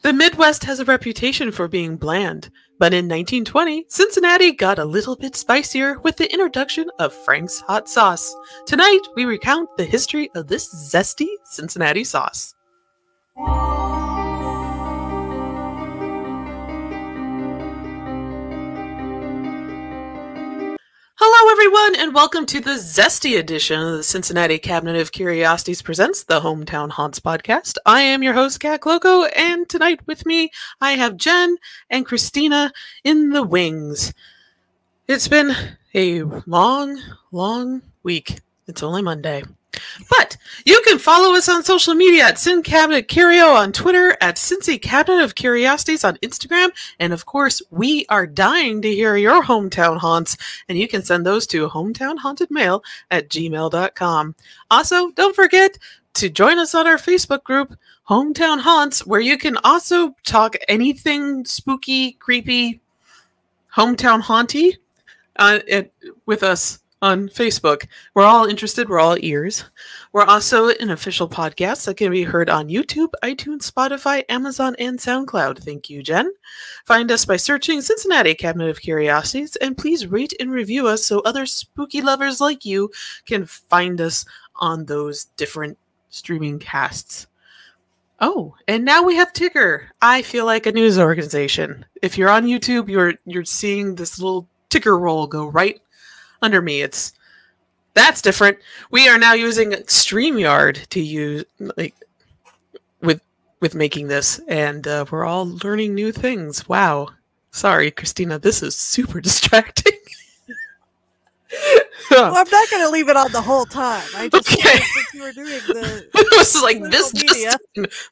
The Midwest has a reputation for being bland, but in 1920, Cincinnati got a little bit spicier with the introduction of Frank's hot sauce. Tonight, we recount the history of this zesty Cincinnati sauce. Hello, everyone, and welcome to the zesty edition of the Cincinnati Cabinet of Curiosities presents the Hometown Haunts podcast. I am your host, Kat Cloco, and tonight with me, I have Jen and Christina in the wings. It's been a long week. It's only Monday. But you can follow us on social media at Cin Cabinet Curio on Twitter, at Cincy Cabinet of Curiosities on Instagram, and of course, we are dying to hear your hometown haunts, and you can send those to hometownhauntedmail@gmail.com. Also, don't forget to join us on our Facebook group, Hometown Haunts, where you can also talk anything spooky, creepy, hometown haunty with us. On Facebook. We're all interested. We're all ears. We're also an official podcast that can be heard on YouTube, iTunes, Spotify, Amazon, and SoundCloud. Thank you, Jen. Find us by searching Cincinnati Cabinet of Curiosities, and please rate and review us so other spooky lovers like you can find us on those different streaming casts. Oh, and now we have Ticker. I feel like a news organization. If you're on YouTube, you're seeing this little ticker roll go right under me. That's different. We are now using StreamYard to use with making this, and we're all learning new things. Wow. Sorry, Christina, this is super distracting. Well, I'm not going to leave it on the whole time. I just think you were doing the. It was like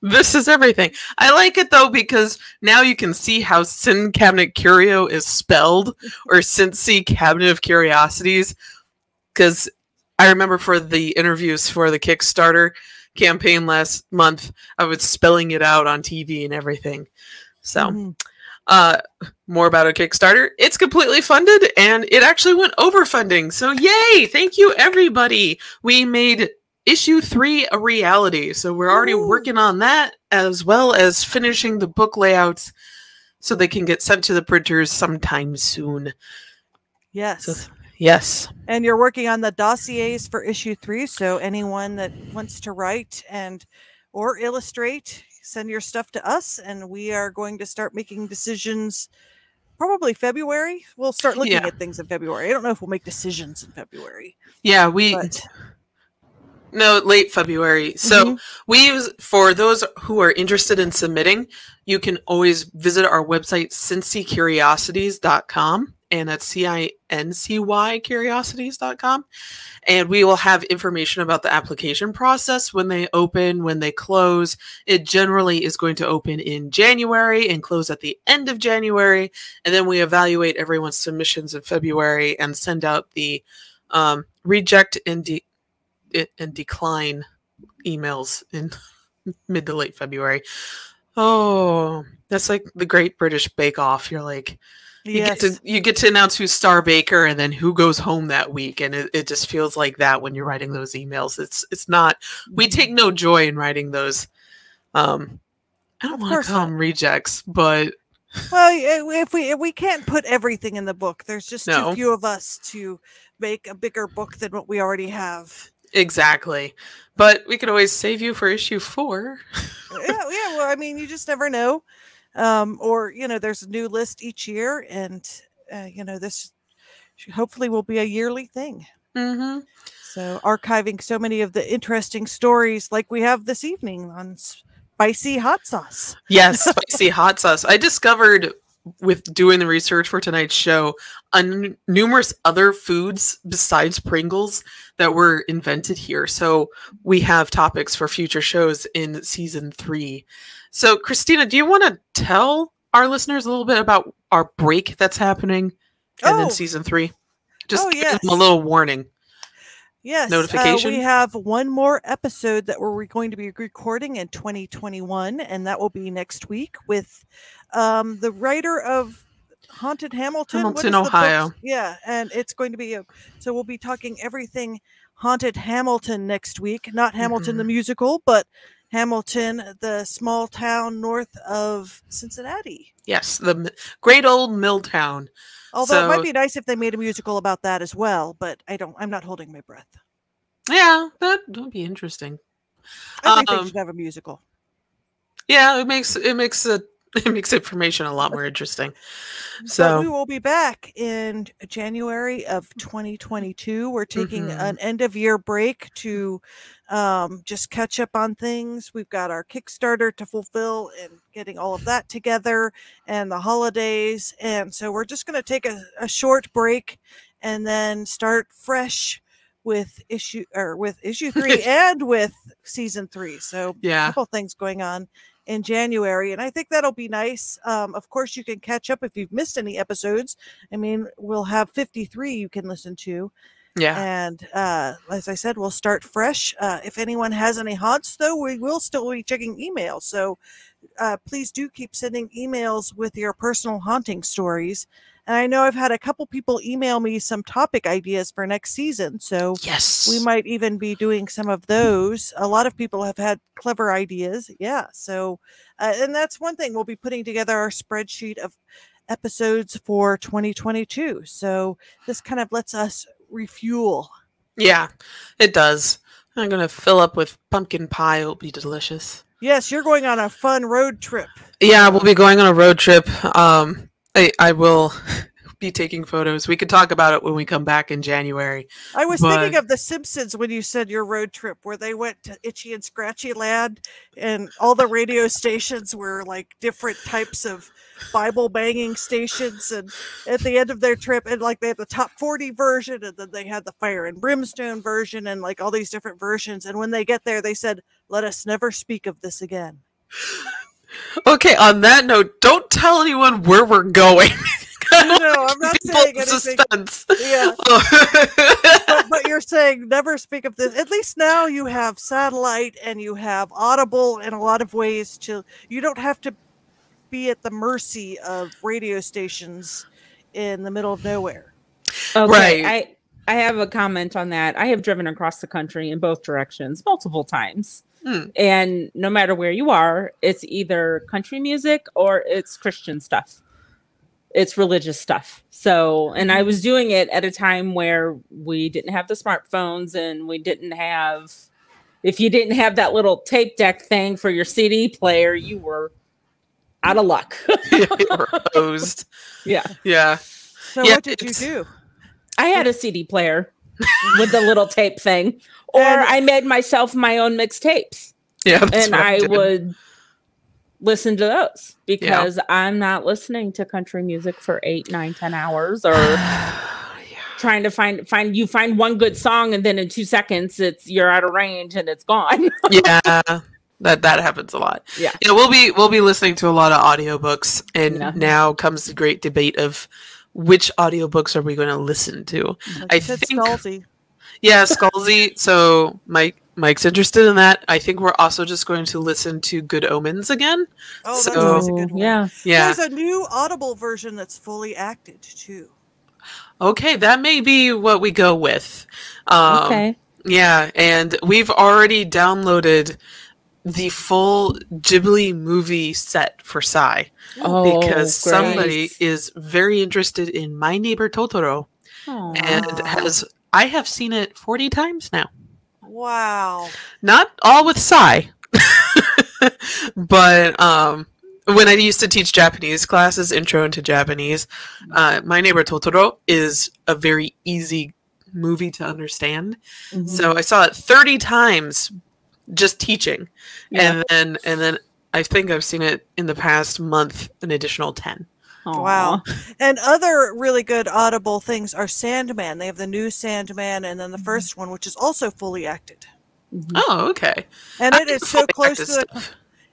this is everything. I like it though because now you can see how Cin Cabinet Curio is spelled, or Cincy Cabinet of Curiosities. Because I remember for the interviews for the Kickstarter campaign last month, I was spelling it out on TV and everything. So. More about our Kickstarter. It's completely funded, and it actually went over funding. So yay! Thank you, everybody. We made issue 3 a reality. So we're already working on that, as well as finishing the book layouts so they can get sent to the printers sometime soon. Yes. So, yes. And you're working on the dossiers for issue 3. So anyone that wants to write or illustrate, send your stuff to us, and we are going to start making decisions probably February. We'll start looking at things in February. I don't know if we'll make decisions in February. Yeah, no, late February. So we use, for those who are interested in submitting, you can always visit our website, cincycuriosities.com, and that's CINCY curiosities.com. And we will have information about the application process, when they open, when they close. It generally is going to open in January and close at the end of January. And then we evaluate everyone's submissions in February and send out the reject and decline emails in mid to late February. Oh, that's like the Great British Bake Off. You're like, you get to announce who's Star Baker and then who goes home that week, and it just feels like that when you're writing those emails. It's not. We take no joy in writing those. I don't want to call them rejects, but if we can't put everything in the book, there's just too few of us to make a bigger book than what we already have. Exactly, but we could always save you for issue 4. yeah. Well, I mean, you just never know. Or there's a new list each year, and this hopefully will be a yearly thing. So archiving so many of the interesting stories like we have this evening on spicy hot sauce. Yes, spicy hot sauce. I discovered with doing the research for tonight's show numerous other foods besides Pringles that were invented here. So we have topics for future shows in season 3. So, Christina, do you want to tell our listeners a little bit about our break that's happening and then season 3? Just give them a little warning. Yes. Notification. We have one more episode that we're going to be recording in 2021, and that will be next week with the writer of Haunted Hamilton, Ohio. Yeah, and it's going to be so we'll be talking everything Haunted Hamilton next week. Not Hamilton the musical, but Hamilton, the small town north of Cincinnati. Yes, the great old mill town. Although it might be nice if they made a musical about that as well, but I'm not holding my breath. Yeah, that would be interesting. I think they should have a musical. Yeah, it makes information a lot more interesting. So but we will be back in January of 2022. We're taking an end of year break to just catch up on things. We've got our Kickstarter to fulfill and getting all of that together, and the holidays. And so we're just going to take a short break and then start fresh with issue 3 and with season 3. So a couple things going on in January, and I think that'll be nice. Of course, you can catch up if you've missed any episodes. I mean, we'll have 53 you can listen to. And as I said, we'll start fresh. If anyone has any haunts, though, we will still be checking emails. So please do keep sending emails with your personal haunting stories. And I know I've had a couple people email me some topic ideas for next season. So we might even be doing some of those. A lot of people have had clever ideas. Yeah. So, and that's one thing. We'll be putting together our spreadsheet of episodes for 2022. So this kind of lets us refuel. Yeah, it does. I'm going to fill up with pumpkin pie. It'll be delicious. Yes, you're going on a fun road trip. Yeah, we'll be going on a road trip. I will be taking photos. We could talk about it when we come back in January. I was thinking of The Simpsons when you said your road trip, where they went to Itchy and Scratchy Land, and all the radio stations were like different types of Bible banging stations. And at the end of their trip, and like they had the top 40 version, and then they had the fire and brimstone version, and like all these different versions. And when they get there, they said, "Let us never speak of this again." Okay, on that note, don't tell anyone where we're going. No, I'm not saying anything. Suspense. Yeah. but you're saying never speak of this. At least now you have satellite and you have Audible in a lot of ways you don't have to be at the mercy of radio stations in the middle of nowhere. Okay, right. I have a comment on that. I have driven across the country in both directions multiple times. And no matter where you are, it's either country music or it's Christian stuff. It's religious stuff. So, and I was doing it at a time where we didn't have the smartphones, and we didn't have, if you didn't have that little tape deck thing for your CD player, you were out of luck. You were hosed. Yeah. Yeah. So what did you do? I had a CD player with the little tape thing. Or I made myself my own mixtapes. Yeah. And I would listen to those because I'm not listening to country music for 8, 9, 10 hours or trying to find one good song, and then in 2 seconds you're out of range and it's gone. Yeah. That happens a lot. Yeah. We'll be listening to a lot of audiobooks, and now comes the great debate of which audiobooks are we going to listen to. I think Saucy. Yeah, Scalzi. So Mike's interested in that. I think we're also just going to listen to Good Omens again. Oh, that's always a good one. Yeah. There's a new Audible version that's fully acted too. Okay, that may be what we go with. Okay. Yeah, and we've already downloaded the full Ghibli movie set for Sai. Because somebody is very interested in My Neighbor Totoro. And I have seen it 40 times now. Wow. Not all with Sai. But when I used to teach Japanese classes, intro into Japanese, My Neighbor Totoro is a very easy movie to understand. Mm-hmm. So I saw it 30 times just teaching. Yeah. And then I think I've seen it in the past month an additional 10. Aww. Wow. And other really good Audible things are Sandman. They have the new Sandman and then the first one, which is also fully acted. Oh, okay. And it is so close to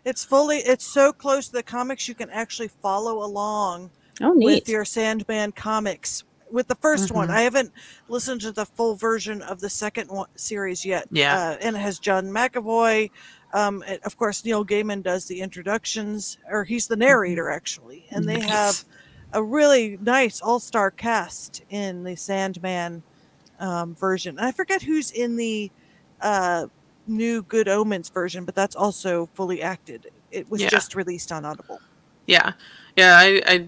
it's so close to the comics you can actually follow along with your Sandman comics. With the first one, I haven't listened to the full version of the second series yet. Yeah. And it has John McAvoy. Of course, Neil Gaiman does the introductions, or he's the narrator actually, and they have a really nice all-star cast in the Sandman version. And I forget who's in the new Good Omens version, but that's also fully acted. It was just released on Audible. Yeah. Yeah, I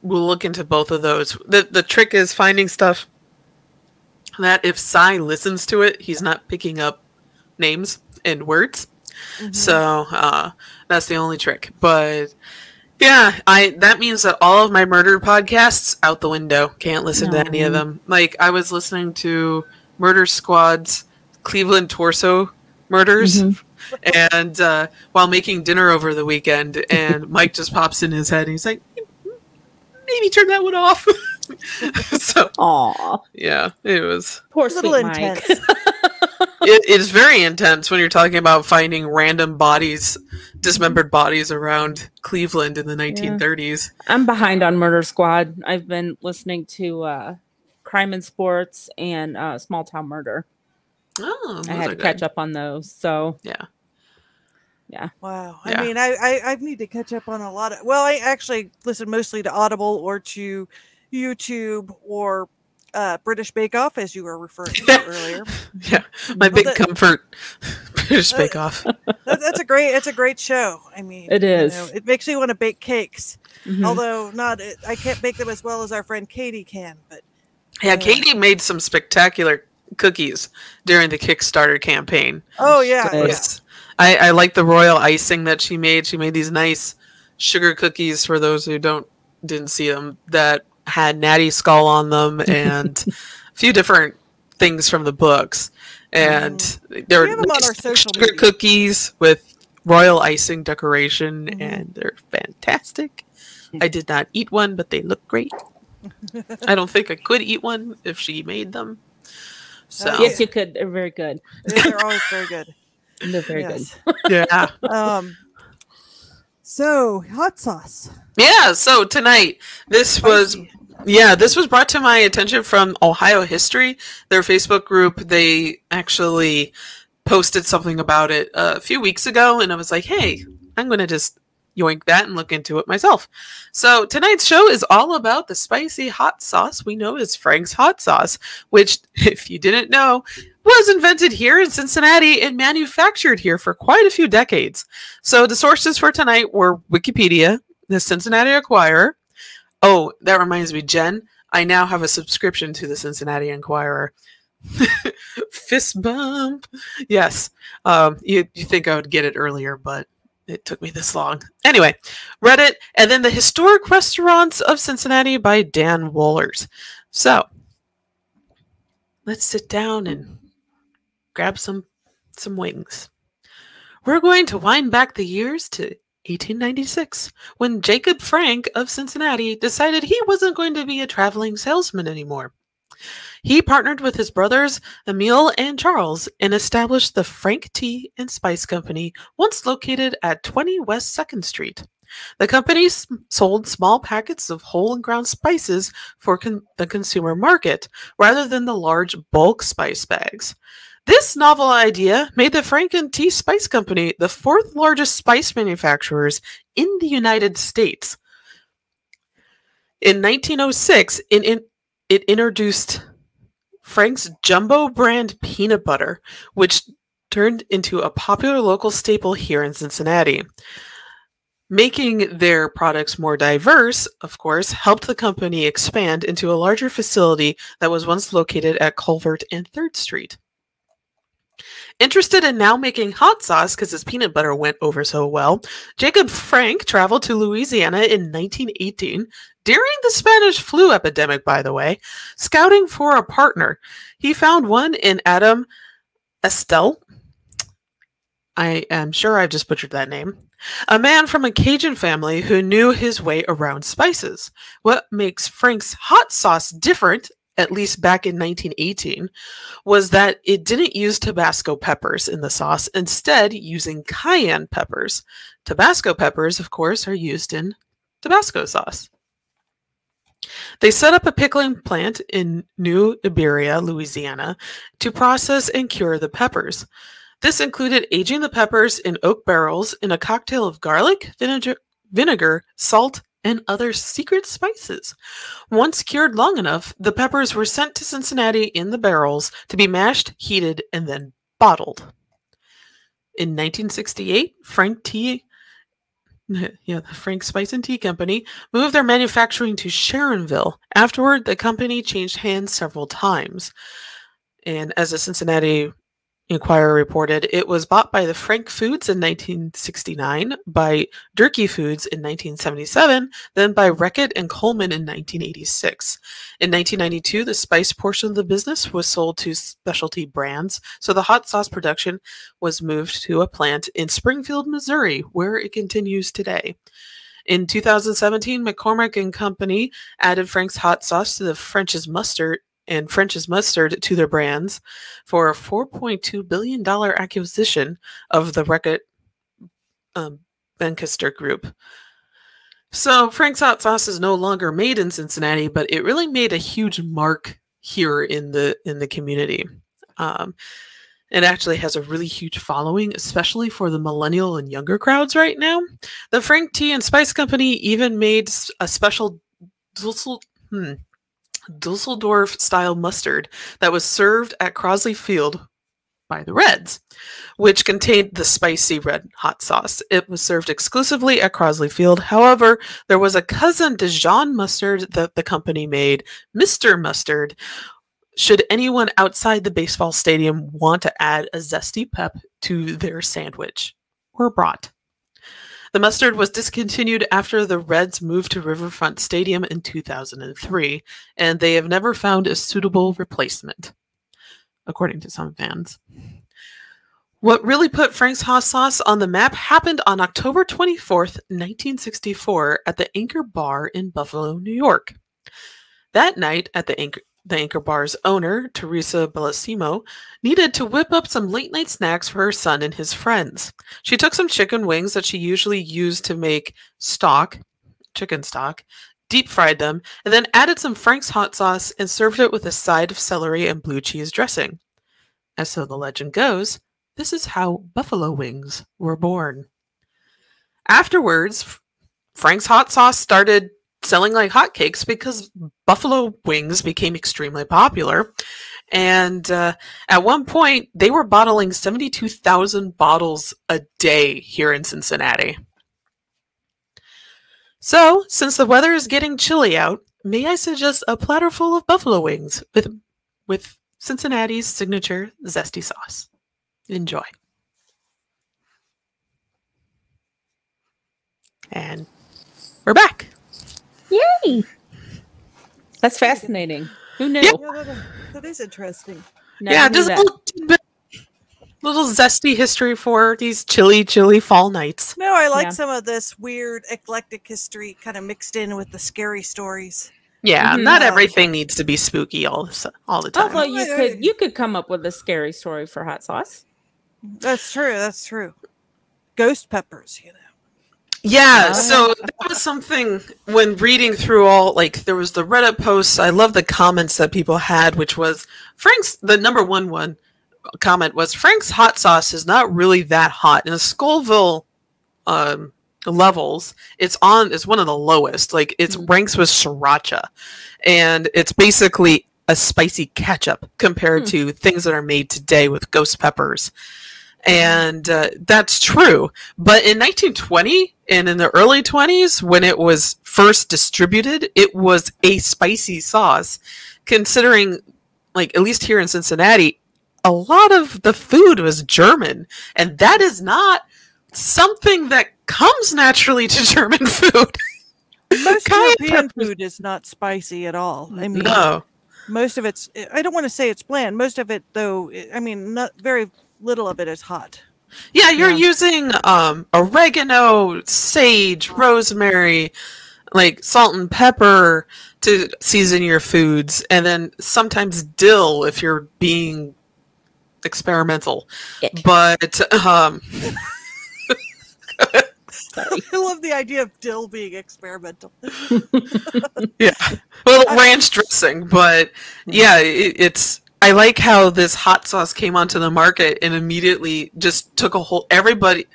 will look into both of those. The trick is finding stuff that if Cy listens to it, he's not picking up names and words. Mm-hmm. So that's the only trick. But yeah, that means that all of my murder podcasts out the window. Can't listen to any of them. Like, I was listening to Murder Squad's Cleveland Torso Murders, and while making dinner over the weekend, and Mike just pops in his head, and he's like, maybe turn that one off. So, aww, yeah, it was poor sweet Mike. It is very intense when you're talking about finding random bodies, dismembered bodies around Cleveland in the 1930s. I'm behind on Murder Squad. I've been listening to Crime and Sports and Small Town Murder. Oh, I had to catch up on those. So yeah. Wow. I mean, I need to catch up on a lot of. Well, I actually listen mostly to Audible or to YouTube or British Bake Off, as you were referring to earlier. Yeah, my big comfort, British Bake Off. It's a great show. I mean, it is. It makes me want to bake cakes, although I can't bake them as well as our friend Katie can. But yeah, Katie made some spectacular cookies during the Kickstarter campaign. Oh yeah, I like the royal icing that she made. She made these nice sugar cookies, for those who didn't see them, that had Natty Skull on them and a few different things from the books. And there were nice sugar cookies with royal icing decoration, and they're fantastic. I did not eat one, but they look great. I don't think I could eat one if she made them. So yes, you could. They're very good. They're always very good. They're very good. Yeah. So hot sauce. Yeah. So tonight, this was brought to my attention from Ohio History, their Facebook group. They actually posted something about it a few weeks ago, and I was like, hey, I'm going to just yoink that and look into it myself. So tonight's show is all about the spicy hot sauce we know as Frank's hot sauce, which, if you didn't know, was invented here in Cincinnati and manufactured here for quite a few decades. So the sources for tonight were Wikipedia, the Cincinnati Enquirer. Oh, that reminds me, Jen, I now have a subscription to the Cincinnati Enquirer. Fist bump. Yes. You think I would get it earlier, but it took me this long. Anyway, Reddit, and then the Historic Restaurants of Cincinnati by Dan Wohlers. So, let's sit down and grab some wings. We're going to wind back the years to 1896, when Jacob Frank of Cincinnati decided he wasn't going to be a traveling salesman anymore. He partnered with his brothers Emil and Charles and established the Frank Tea and Spice Company, once located at 20 West 2nd Street. The company sold small packets of whole and ground spices for the consumer market, rather than the large bulk spice bags. This novel idea made the Frank and Tea Spice Company the 4th largest spice manufacturers in the United States. In 1906, it introduced Frank's Jumbo brand peanut butter, which turned into a popular local staple here in Cincinnati. Making their products more diverse, of course, helped the company expand into a larger facility that was once located at Culvert and 3rd Street. Interested in now making hot sauce because his peanut butter went over so well, Jacob Frank traveled to Louisiana in 1918, during the Spanish flu epidemic, by the way, scouting for a partner. He found one in Adam Estelle. I am sure I've just butchered that name. A man from a Cajun family who knew his way around spices. What makes Frank's hot sauce different, at least back in 1918, was that it didn't use Tabasco peppers in the sauce, instead using cayenne peppers. Tabasco peppers, of course, are used in Tabasco sauce. They set up a pickling plant in New Iberia, Louisiana, to process and cure the peppers. This included aging the peppers in oak barrels in a cocktail of garlic, vinegar, salt, and other secret spices. Once cured long enough, the peppers were sent to Cincinnati in the barrels to be mashed, heated, and then bottled. In 1968, the Frank Spice and Tea Company moved their manufacturing to Sharonville. Afterward, the company changed hands several times. And as the Cincinnati Inquirer reported, it was bought by the Frank Foods in 1969, by Durkee Foods in 1977, then by Reckitt and Coleman in 1986. In 1992, the spice portion of the business was sold to specialty brands, so the hot sauce production was moved to a plant in Springfield, Missouri, where it continues today. In 2017, McCormick and Company added Frank's hot sauce to the French's Mustard to their brands for a $4.2 billion acquisition of the Reckitt Custard Group. So Frank's hot sauce is no longer made in Cincinnati, but it really made a huge mark here in the community. It actually has a really huge following, especially for the millennial and younger crowds right now. The Frank Tea and Spice Company even made a special Dusseldorf-style mustard that was served at Crosley Field by the Reds, which contained the spicy red hot sauce. It was served exclusively at Crosley Field. However, there was a cousin Dijon mustard that the company made, Mr. Mustard, should anyone outside the baseball stadium want to add a zesty pep to their sandwich or brat. The mustard was discontinued after the Reds moved to Riverfront Stadium in 2003, and they have never found a suitable replacement, according to some fans. What really put Frank's hot sauce on the map happened on October 24th, 1964, at the Anchor Bar in Buffalo, New York. That night, at the Anchor Bar's owner, Teresa Bellissimo, needed to whip up some late-night snacks for her son and his friends. She took some chicken wings that she usually used to make chicken stock, deep-fried them, and then added some Frank's hot sauce and served it with a side of celery and blue cheese dressing. As so the legend goes, this is how buffalo wings were born. Afterwards, Frank's hot sauce started selling like hotcakes because buffalo wings became extremely popular. And at one point, they were bottling 72,000 bottles a day here in Cincinnati. So, since the weather is getting chilly out, may I suggest a platter full of buffalo wings with Cincinnati's signature zesty sauce. Enjoy. And we're back. Yay! That's fascinating. Who knew? Yeah, that is interesting. Yeah, just a little zesty history for these chilly fall nights. No, I like some of this weird eclectic history kind of mixed in with the scary stories. Yeah, not everything needs to be spooky all the time. Although you could come up with a scary story for hot sauce. That's true. That's true. Ghost peppers, you know. Yeah, so that was something when reading through there was the Reddit posts. I love the comments that people had, which was the number one comment was Frank's hot sauce is not really that hot. In the Scoville levels, it's one of the lowest. Like it ranks with sriracha, and it's basically a spicy ketchup compared to things that are made today with ghost peppers. And that's true. But in 1920 and in the early 20s, when it was first distributed, it was a spicy sauce. Considering, at least here in Cincinnati, a lot of the food was German. And that is not something that comes naturally to German food. Most European food is not spicy at all. I mean, no. Most of it's, I don't want to say it's bland. Most of it, though, not very little of it is hot. Yeah, you're using oregano, sage, rosemary, salt and pepper to season your foods, and then sometimes dill if you're being experimental. But I love the idea of dill being experimental. Yeah, well, ranch dressing, but yeah, it's. I like how this hot sauce came onto the market and immediately just took everybody.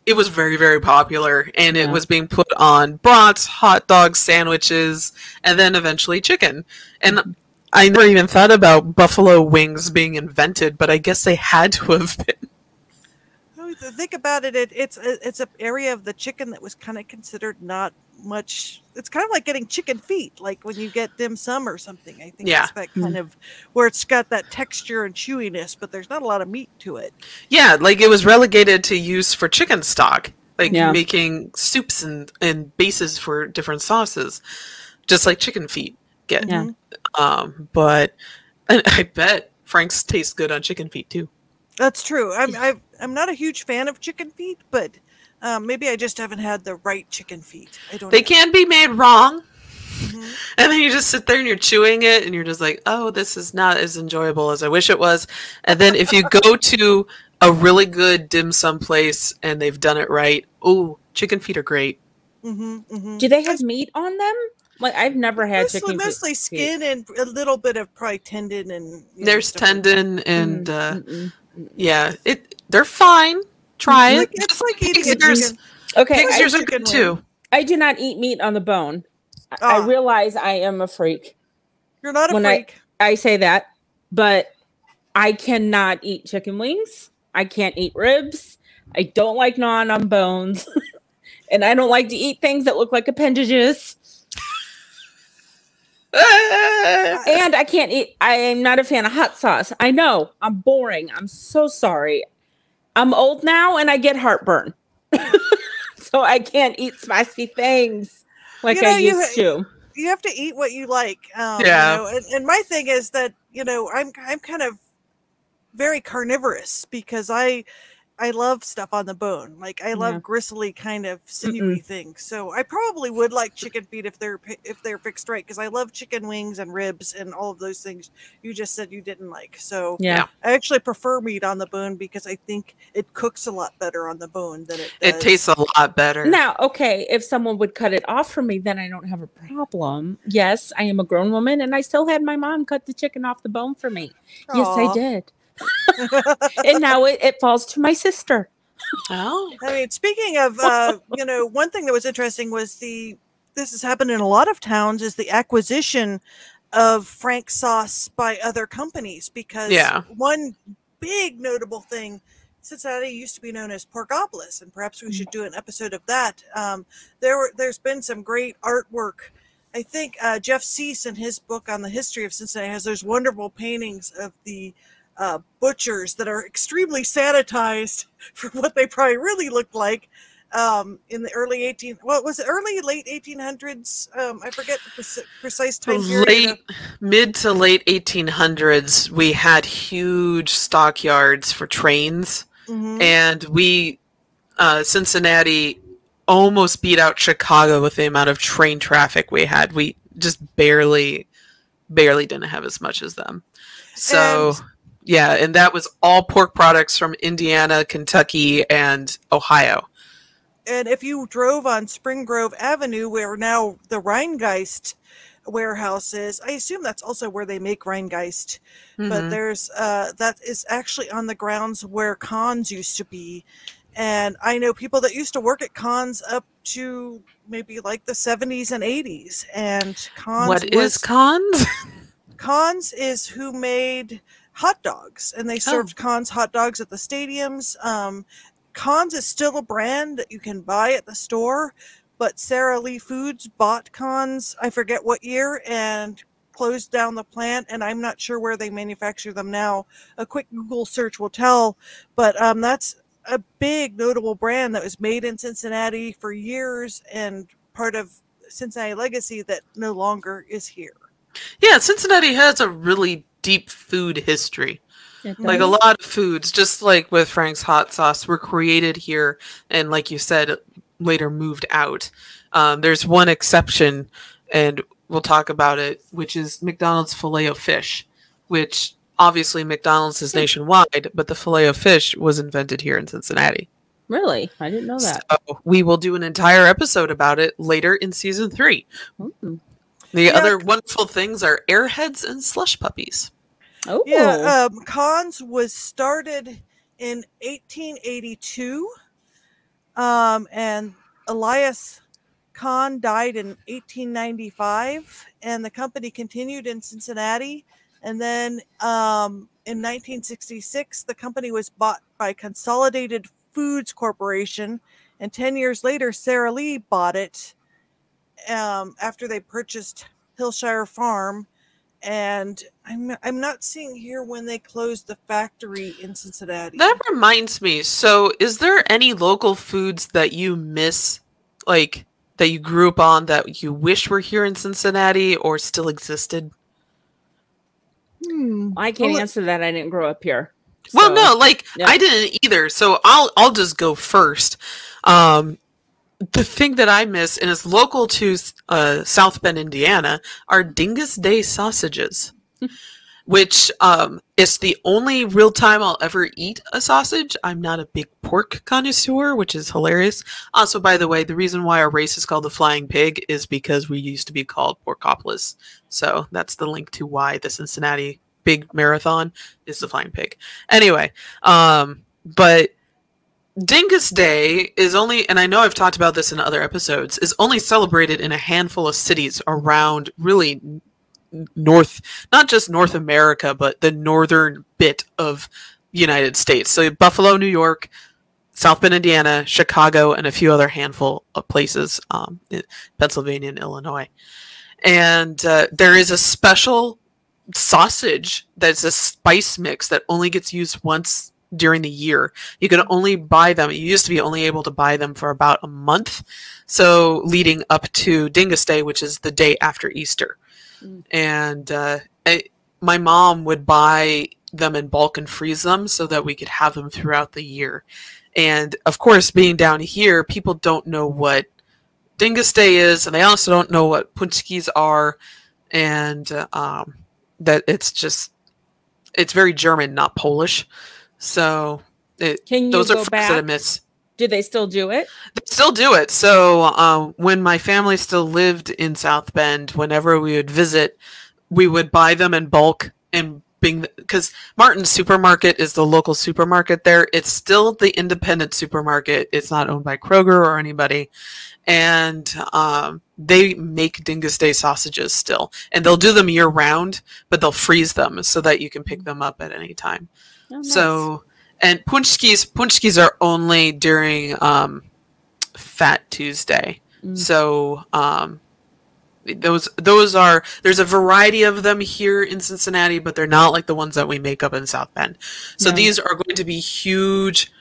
It was very, very popular, and it was being put on brats, hot dogs, sandwiches, and then eventually chicken. And I never even thought about buffalo wings being invented, but I guess they had to have been. you think about it, it's an area of the chicken that was kind of considered not much. It's kind of like getting chicken feet, like when you get dim sum or something. I think it's that kind of where it's got that texture and chewiness, but there's not a lot of meat to it. Yeah, like it was relegated to use for chicken stock, like making soups and bases for different sauces, just like chicken feet get. Yeah. But I bet Frank's tastes good on chicken feet too. That's true. I'm not a huge fan of chicken feet, but maybe I just haven't had the right chicken feet. I don't. They can be made wrong, and then you just sit there and you're chewing it, and you're just like, "Oh, this is not as enjoyable as I wish it was." And then if you go to a really good dim sum place and they've done it right, oh, chicken feet are great. Do they have meat on them? Like I've never had chicken. Mostly skin and a little bit of probably tendon and. There's tendon and yeah, they're fine. Try it. It's like eating a chicken. Okay, pigs are good too. I do not eat meat on the bone. I realize I am a freak. You're not a freak. I say that, but I cannot eat chicken wings. I can't eat ribs. I don't like gnawing on bones, and I don't like to eat things that look like appendages. And I can't eat. I am not a fan of hot sauce. I know I'm boring. I'm so sorry. I'm old now and I get heartburn. So I can't eat spicy things like I used to. You have to eat what you like. You know, and my thing is that, I'm kind of very carnivorous because I love stuff on the bone. Like I love gristly kind of sinewy things. So I probably would like chicken feet if they're fixed right, because I love chicken wings and ribs and all of those things you just said you didn't like. So I actually prefer meat on the bone because I think it cooks a lot better on the bone than it does. It tastes a lot better. Now, okay, if someone would cut it off for me, then I don't have a problem. Yes, I am a grown woman and I still had my mom cut the chicken off the bone for me. Aww. Yes, I did. And now it falls to my sister. I mean, speaking of, one thing that was interesting was this has happened in a lot of towns, is the acquisition of Frank sauce by other companies, because one big notable thing, Cincinnati used to be known as Porkopolis, and perhaps we should do an episode of that. There's been some great artwork. I think Jeff Cease in his book on the history of Cincinnati has those wonderful paintings of the butchers that are extremely sanitized for what they probably really looked like in the early late 1800s. I forget the precise time period. Mid to late 1800s, we had huge stockyards for trains, and we Cincinnati almost beat out Chicago with the amount of train traffic we had. We just barely didn't have as much as them. So. And that was all pork products from Indiana, Kentucky, and Ohio. And if you drove on Spring Grove Avenue, where now the Rheingeist warehouse is, I assume that's also where they make Rheingeist. But there's that is actually on the grounds where Cons used to be. And I know people that used to work at Cons up to maybe like the 70s and 80s. And Cons What is Cons? Cons is who made hot dogs, and they served Cons hot dogs at the stadiums. Cons is still a brand that you can buy at the store, but Sara Lee Foods bought Cons, I forget what year, and closed down the plant, and I'm not sure where they manufacture them now. A quick Google search will tell, but that's a big notable brand that was made in Cincinnati for years and part of Cincinnati legacy that no longer is here. Yeah, Cincinnati has a really deep food history. Like a lot of foods, just like with Frank's hot sauce, were created here and, like you said, later moved out. There's one exception, and we'll talk about it, which is McDonald's Filet-O-Fish, which obviously McDonald's is nationwide, but the Filet-O-Fish was invented here in Cincinnati. Really? I didn't know that. So we will do an entire episode about it later in season 3. The other wonderful things are Airheads and Slush Puppies. Oh, yeah. Cons was started in 1882, and Elias Kahn died in 1895, and the company continued in Cincinnati. And then in 1966, the company was bought by Consolidated Foods Corporation, and 10 years later, Sara Lee bought it after they purchased Hillshire Farm. And I'm not seeing here when they closed the factory in Cincinnati. That reminds me. So, is there any local foods that you miss, like that you grew up on, that you wish were here in Cincinnati or still existed? I can't answer that. I didn't grow up here. So. Well, no, I didn't either. So I'll just go first. The thing that I miss, and it's local to South Bend, Indiana, are Dingus Day sausages, which is the only real time I'll ever eat a sausage. I'm not a big pork connoisseur, which is hilarious. Also, by the way, the reason why our race is called the Flying Pig is because we used to be called Porkopolis. So that's the link to why the Cincinnati big marathon is the Flying Pig. Anyway, but Dingus Day is only, and I know I've talked about this in other episodes, is only celebrated in a handful of cities around really not just North America, but the northern bit of the United States. So Buffalo, New York, South Bend, Indiana, Chicago, and a few other handful of places in Pennsylvania and Illinois. And there is a special sausage that's a spice mix that only gets used once during the year. You can only buy them. You used to be only able to buy them for about a month. So leading up to Dingus Day, which is the day after Easter. And my mom would buy them in bulk and freeze them so that we could have them throughout the year. And of course, being down here, people don't know what Dingus Day is, and they also don't know what punchkis are. And that it's very German, not Polish. So those are foods that I miss. Do they still do it? They still do it. So when my family still lived in South Bend, whenever we would visit, we would buy them in bulk and because Martin's Supermarket is the local supermarket there. It's still the independent supermarket. It's not owned by Kroger or anybody. And they make Dingus Day sausages still. And they'll do them year round, but they'll freeze them so that you can pick them up at any time. Oh, nice. So, and punchkis are only during Fat Tuesday. So those are, there's a variety of them here in Cincinnati, but they're not like the ones that we make up in South Bend. So these are going to be huge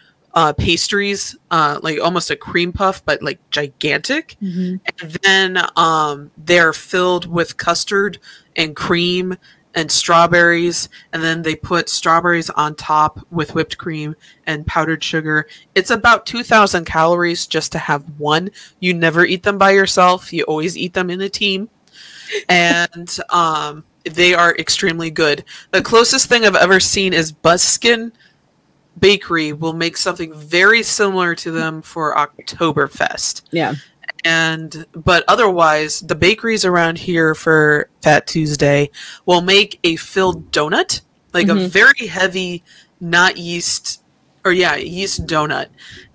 pastries, like almost a cream puff, but like gigantic. And then they're filled with custard and cream and strawberries, and then they put strawberries on top with whipped cream and powdered sugar. It's about 2,000 calories just to have one. You never eat them by yourself. You always eat them in a team. And they are extremely good. The closest thing I've ever seen is Buskin Bakery will make something very similar to them for Oktoberfest. Yeah. But otherwise, the bakeries around here for Fat Tuesday will make a filled donut, like a very heavy, not yeast, yeast donut.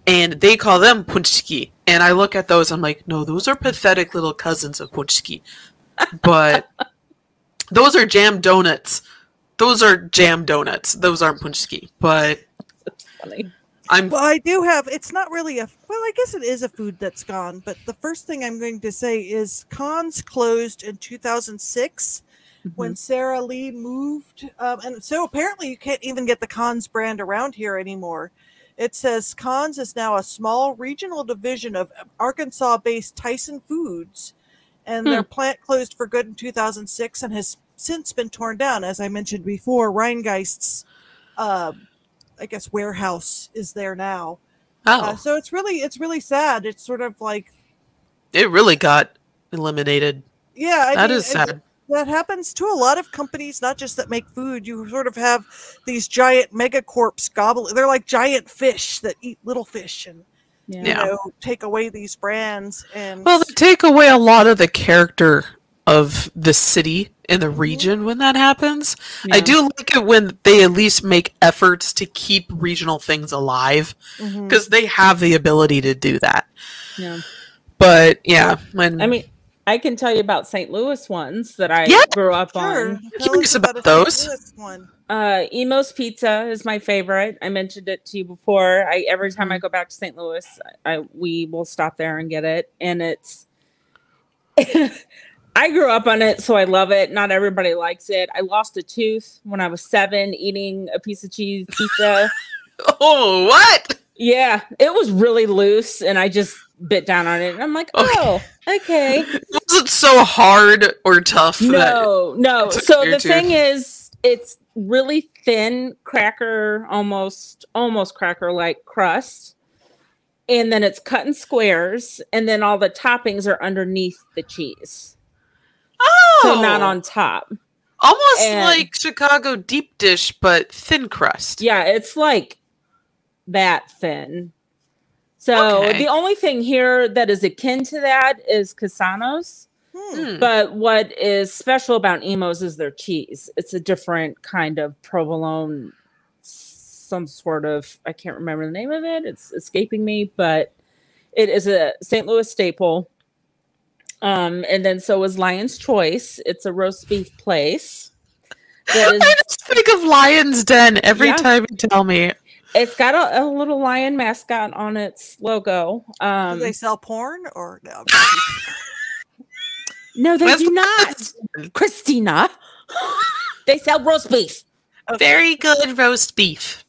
And they call them punchki. And I look at those, I'm like, no, those are pathetic little cousins of punchki. But those are jam donuts. Those are jam donuts. Those aren't punchki. But that's funny. Well, I do have, it's not really I guess it is a food that's gone, but the first thing I'm going to say is Cons closed in 2006 when Sara Lee moved. And so apparently you can't even get the Cons brand around here anymore. It says Cons is now a small regional division of Arkansas-based Tyson Foods, and their plant closed for good in 2006 and has since been torn down. As I mentioned before, Rheingeist's I guess warehouse is there now. So it's really sad. It's sort of like it really got eliminated. Yeah, that is sad. That happens to a lot of companies, not just that make food. You sort of have these giant megacorps gobble. They're like giant fish that eat little fish and you know, take away these brands. And well, they take away a lot of the character of the city in the region when that happens. I do like it when they at least make efforts to keep regional things alive because they have the ability to do that. But I can tell you about St. Louis ones that I grew up on. Curious about those. Emo's Pizza is my favorite. I mentioned it to you before. Every time I go back to St. Louis, we will stop there and get it. And it's I grew up on it, so I love it. Not everybody likes it. I lost a tooth when I was 7 eating a piece of cheese pizza. Oh, what? Yeah, it was really loose, and I just bit down on it. And I'm like, oh, okay. Was it so hard or tough? No. So the thing is, it's really thin cracker, almost cracker-like crust. And then it's cut in squares, and then all the toppings are underneath the cheese. Oh! So not on top. Almost like Chicago deep dish, but thin crust. Yeah, it's like that thin. So the only thing here that is akin to that is Casanos. But what is special about Emo's is their cheese. It's a different kind of provolone, some sort of, I can't remember the name of it. It's escaping me, but it is a St. Louis staple. And then so is Lion's Choice. It's a roast beef place. I just think of Lion's Den every time you tell me. It's got a little lion mascot on its logo. Do they sell porn or no? No, they do not. Christina. They sell roast beef. Okay. Very good roast beef.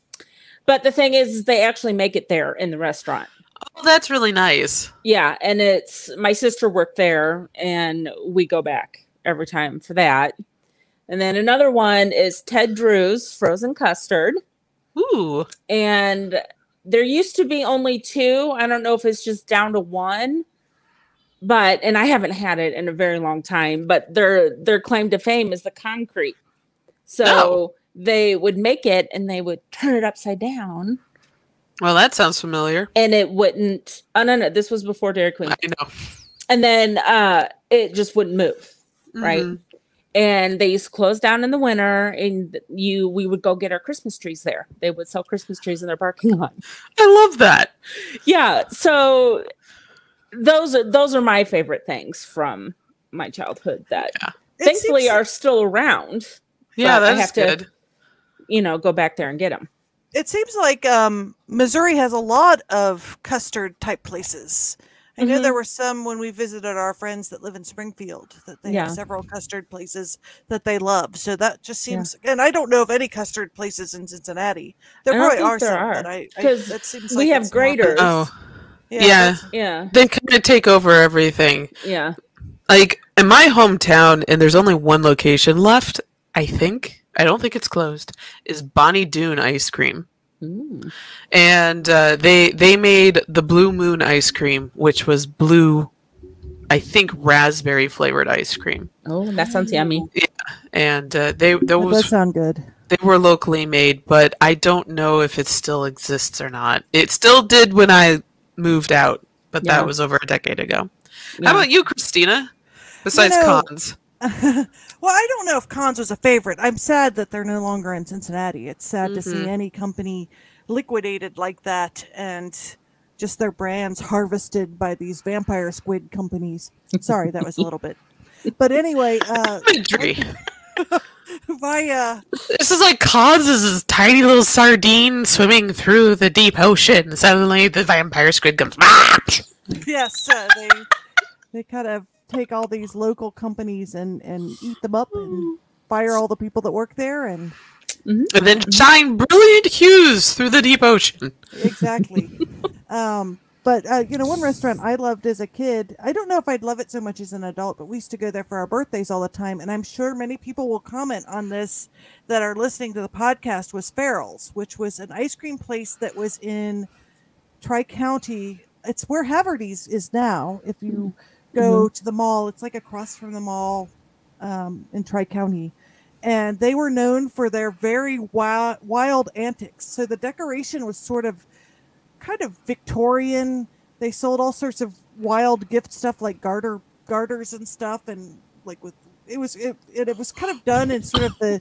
But the thing is, they actually make it there in the restaurant. Oh, that's really nice. Yeah, and it's my sister worked there, and we go back every time for that. And then another one is Ted Drew's frozen custard. Ooh. And there used to be only 2. I don't know if it's just down to 1. And I haven't had it in a very long time, but their claim to fame is the concrete. So they would make it and they would turn it upside down. Well, that sounds familiar. And it wouldn't. Oh, no. This was before Dairy Queen. I know. And then it just wouldn't move. Right. And they used to close down in the winter, and we would go get our Christmas trees there. They would sell Christmas trees in their parking lot. I love that. Yeah. So those are my favorite things from my childhood that thankfully are still around. Yeah, that's good. Go back there and get them. It seems like Missouri has a lot of custard type places. I know there were some when we visited our friends that live in Springfield that they have several custard places that they love. So that just seems, and I don't know of any custard places in Cincinnati. There probably are some, but that seems like we have graders. Oh, yeah. They kind of take over everything. Yeah. Like in my hometown, and there's only one location left, I think. I don't think it's closed, is Bonnie Dune ice cream. Ooh. And they made the Blue Moon ice cream, which was blue, I think, raspberry flavored ice cream. Oh, that sounds yummy. Yeah. And that sound good. They were locally made, but I don't know if it still exists or not. It still did when I moved out, but that was over a decade ago. How about you, Christina? Besides cons. Well, I don't know if cons was a favorite. I'm sad that they're no longer in Cincinnati. It's sad to see any company liquidated like that and just their brands harvested by these vampire squid companies. Sorry, that was a little bit. But anyway, this is like cons is this tiny little sardine swimming through the deep ocean. Suddenly the vampire squid comes. Yes, they kind of take all these local companies and eat them up and fire all the people that work there and then shine brilliant hues through the deep ocean. Exactly. But one restaurant I loved as a kid, I don't know if I'd love it so much as an adult, but we used to go there for our birthdays all the time, and I'm sure many people will comment on this that are listening to the podcast, was Farrell's, which was an ice cream place that was in Tri-County. It's where Haverty's is now. If you go to the mall, it's like across from the mall in Tri-County, and they were known for their very wild antics. So the decoration was kind of Victorian. They sold all sorts of wild gift stuff like garters and stuff, and it was kind of done in sort of the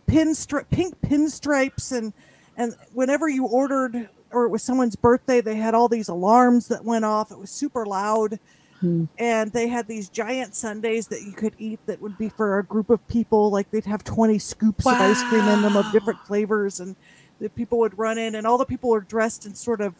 pink pinstripes, and whenever you ordered or it was someone's birthday, they had all these alarms that went off. It was super loud. And they had these giant sundaes that you could eat that would be for a group of people. Like they'd have 20 scoops of ice cream in them of different flavors, and the people would run in, and all the people were dressed in sort of,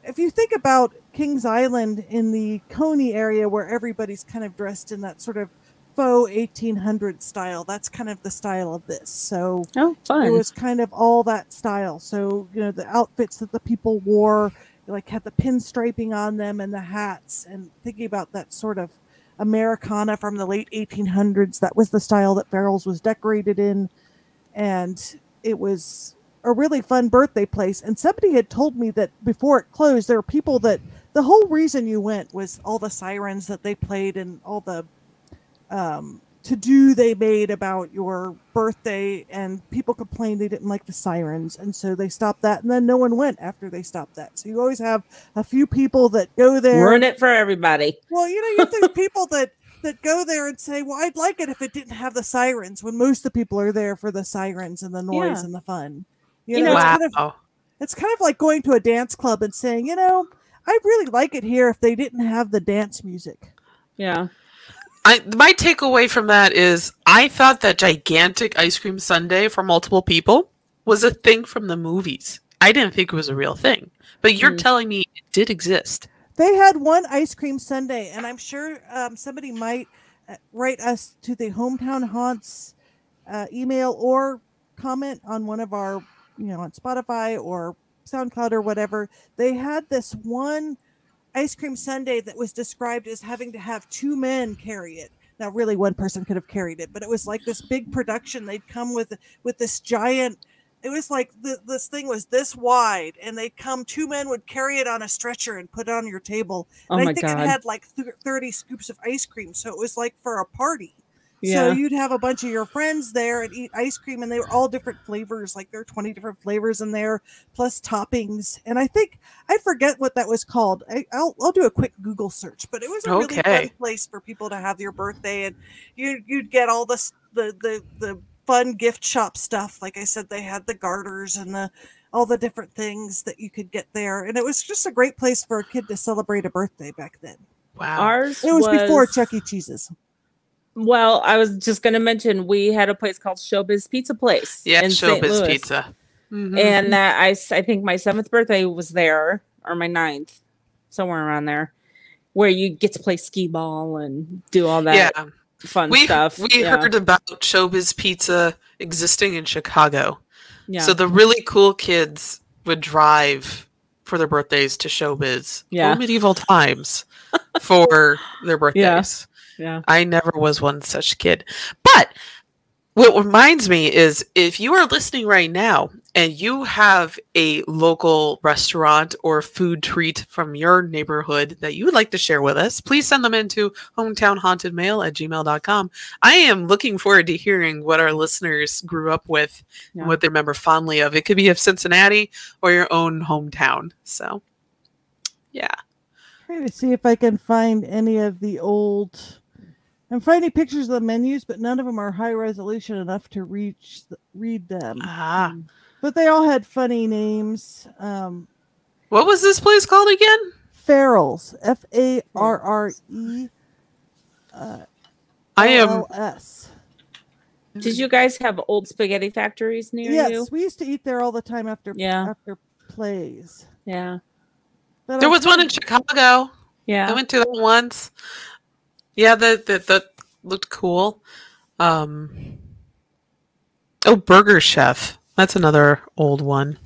if you think about Kings Island in the Coney area where everybody's kind of dressed in that sort of faux 1800 style, that's kind of the style of this. So it was kind of all that style. So, you know, the outfits that the people wore, like had the pinstriping on them and the hats, and thinking about that sort of Americana from the late 1800s, that was the style that Farrell's was decorated in. And it was a really fun birthday place. And somebody had told me that before it closed, there were people that the whole reason you went was all the sirens that they played and all the to-do they made about your birthday, and people complained they didn't like the sirens, and so they stopped that, and then no one went after they stopped that. So you always have a few people that go there. Ruin it for everybody. Well, you know, you have these people that go there and say, well, I'd like it if it didn't have the sirens, when most of the people are there for the sirens and the noise and the fun. You know, it's kind of like going to a dance club and saying, you know, I'd really like it here if they didn't have the dance music. Yeah. My takeaway from that is I thought that gigantic ice cream sundae for multiple people was a thing from the movies. I didn't think it was a real thing. But you're telling me it did exist. They had one ice cream sundae, and I'm sure somebody might write us to the Hometown Haunts email or comment on one of our, you know, on Spotify or SoundCloud or whatever. They had this one ice cream sundae that was described as having to have 2 men carry it. Now, really, one person could have carried it, but it was like this big production. They'd come with this giant. It was like this thing was this wide, and they'd come. 2 men would carry it on a stretcher and put it on your table. And I think it had like 30 scoops of ice cream, so it was like for a party. Yeah. So you'd have a bunch of your friends there and eat ice cream, and they were all different flavors. Like there are 20 different flavors in there, plus toppings. And I think I forget what that was called. I'll do a quick Google search, but it was a really fun place for people to have your birthday, and you'd get all the fun gift shop stuff. Like I said, they had the garters and all the different things that you could get there, and it was just a great place for a kid to celebrate a birthday back then. Wow, it was before Chuck E. Cheese's. Well, I was just going to mention we had a place called Showbiz Pizza Place. Yeah, in St. Showbiz Louis. Pizza. Mm-hmm. And that I think my 7th birthday was there, or my 9th, somewhere around there, where you get to play skee ball and do all that fun stuff. We heard about Showbiz Pizza existing in Chicago. Yeah. So the really cool kids would drive for their birthdays to Showbiz. Old medieval times for their birthdays. Yeah. I never was one such kid. But what reminds me is if you are listening right now and you have a local restaurant or food treat from your neighborhood that you would like to share with us, please send them into hometownhauntedmail@gmail.com. I am looking forward to hearing what our listeners grew up with and what they remember fondly of. It could be of Cincinnati or your own hometown. So, yeah. Trying to see if I can find any of the old... I'm finding pictures of the menus, but none of them are high resolution enough to read them. But they all had funny names. What was this place called again? Farrell's. Farre. LLS. Did you guys have old spaghetti factories near you? Yes, we used to eat there all the time after plays. Yeah. But there was one in Chicago. Yeah. I went to that once. Yeah, that looked cool. Burger Chef. That's another old one.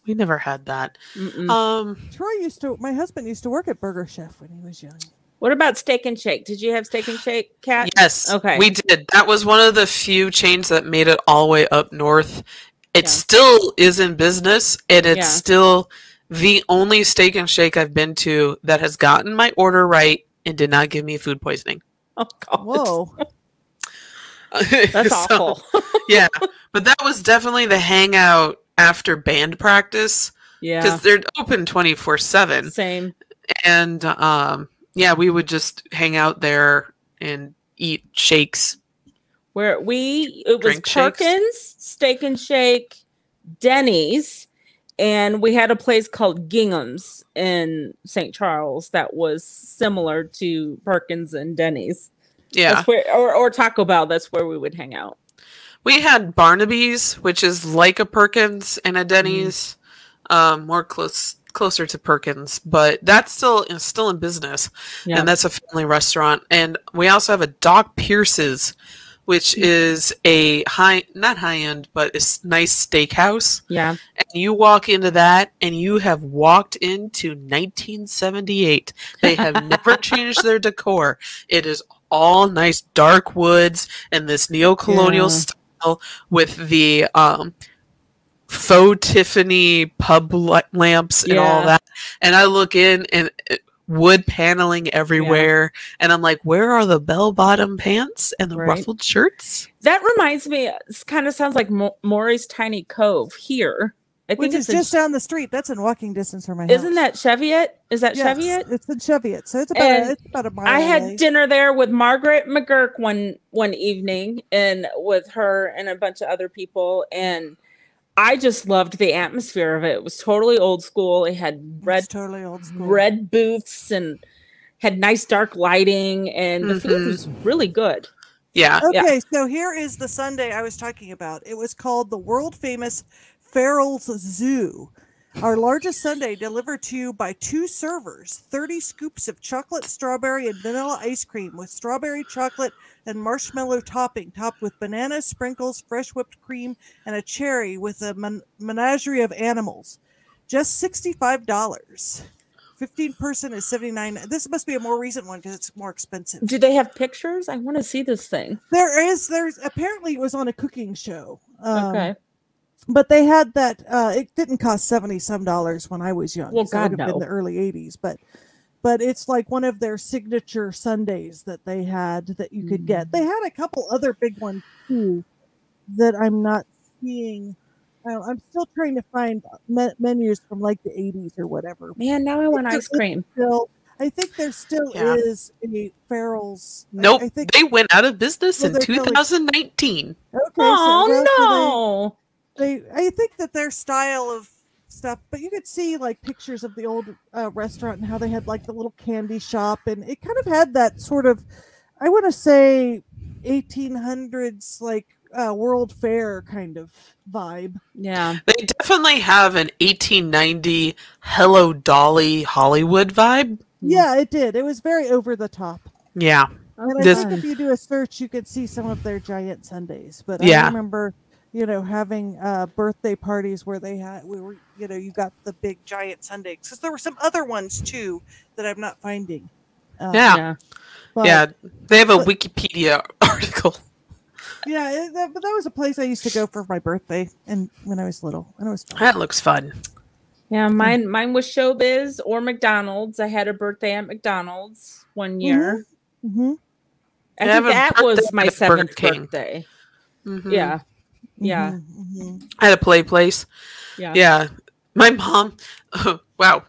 We never had that. My husband used to work at Burger Chef when he was young. What about Steak and Shake? Did you have Steak and Shake, Kat? Yes. Okay. We did. That was one of the few chains that made it all the way up north. It still is in business, and it's still the only Steak and Shake I've been to that has gotten my order right and did not give me food poisoning. Oh, God. Whoa. That's awful. Yeah. But that was definitely the hangout after band practice. Yeah. Because they're open 24/7. Same. And we would just hang out there and eat shakes. It was Perkins, Steak and Shake, Denny's, And we had a place called Gingham's in St. Charles that was similar to Perkins and Denny's. Yeah. That's where, or Taco Bell, that's where we would hang out. We had Barnaby's, which is like a Perkins and a Denny's, closer to Perkins, but that's still in business, and that's a family restaurant. And we also have a Doc Pierce's, which is a not high end, but it's nice steakhouse. Yeah, and you walk into that, and you have walked into 1978. They have never changed their decor. It is all nice dark woods and this neo-colonial style with the faux Tiffany pub lamps and all that. And I look in and wood paneling everywhere. And I'm like, where are the bell-bottom pants and the ruffled shirts? That reminds me, it kind of sounds like Maury's Tiny Cove here. I think it's just down the street. That's in walking distance from my house. Isn't that Cheviot? Is that Cheviot? It's in Cheviot. So it's about a mile I had away. dinner there with Margaret McGurk one evening, and with her and a bunch of other people, and I just loved the atmosphere of it. It was totally old school. It had red booths and had nice dark lighting, and the food was really good. Yeah. Okay, so here is the Sunday I was talking about. It was called the world famous Farrell's Zoo. Our largest sundae delivered to you by 2 servers. 30 scoops of chocolate, strawberry, and vanilla ice cream with strawberry, chocolate, and marshmallow topping, topped with bananas, sprinkles, fresh whipped cream, and a cherry with a menagerie of animals. Just $65. 15-person is $79. This must be a more recent one because it's more expensive. Do they have pictures? I want to see this thing. There's apparently it was on a cooking show. Okay. But they had that. It didn't cost $70-some when I was young. Well, so God, it would have no. been the early '80s. But it's like one of their signature sundaes that they had that you could get. They had a couple other big ones too that I'm not seeing. I'm still trying to find menus from like the '80s or whatever. Man, now I want ice cream. I think there still is a Farrell's. Nope, I think they went out of business in 2019. Okay, oh no. I think that their style of stuff, but you could see like pictures of the old restaurant and how they had like the little candy shop, and it kind of had that sort of, I want to say 1800s like World Fair kind of vibe. Yeah, they definitely have an 1890 Hello Dolly Hollywood vibe. Yeah, it did. It was very over the top. Yeah, and I think if you do a search, you could see some of their giant sundaes. But I remember, having birthday parties where you got the big giant sundaes, because there were some other ones too that I'm not finding. They have a Wikipedia article. Yeah, but that was a place I used to go for my birthday, and when I was little, and it was fun. That looks fun. Yeah, mine was Showbiz or McDonald's. I had a birthday at McDonald's one year. Mm-hmm. I think that was my 7th birthday. Mm-hmm. Yeah. I had a play place. Yeah. My mom. Wow,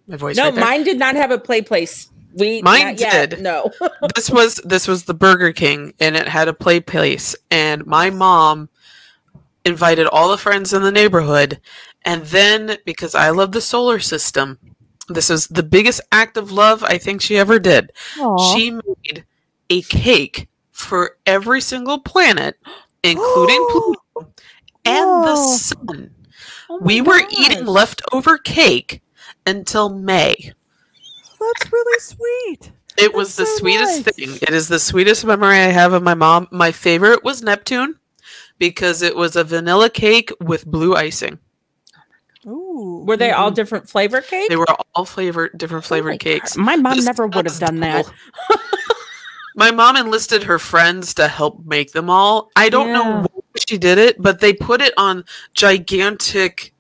my voice. No, right there. mine did not have a play place. Mine did. No. This was the Burger King, and it had a play place. And my mom invited all the friends in the neighborhood, and then because I love the solar system, this is the biggest act of love I think she ever did. Aww. She made a cake for every single planet, including Pluto and the sun. We were eating leftover cake until May. That's really sweet. It was the sweetest thing. It is the sweetest memory I have of my mom. My favorite was Neptune because it was a vanilla cake with blue icing. Ooh. Were they all different flavor cakes? They were all different flavored cakes. My mom never would have done that. My mom enlisted her friends to help make them all. I don't know why she did it, but they put it on gigantic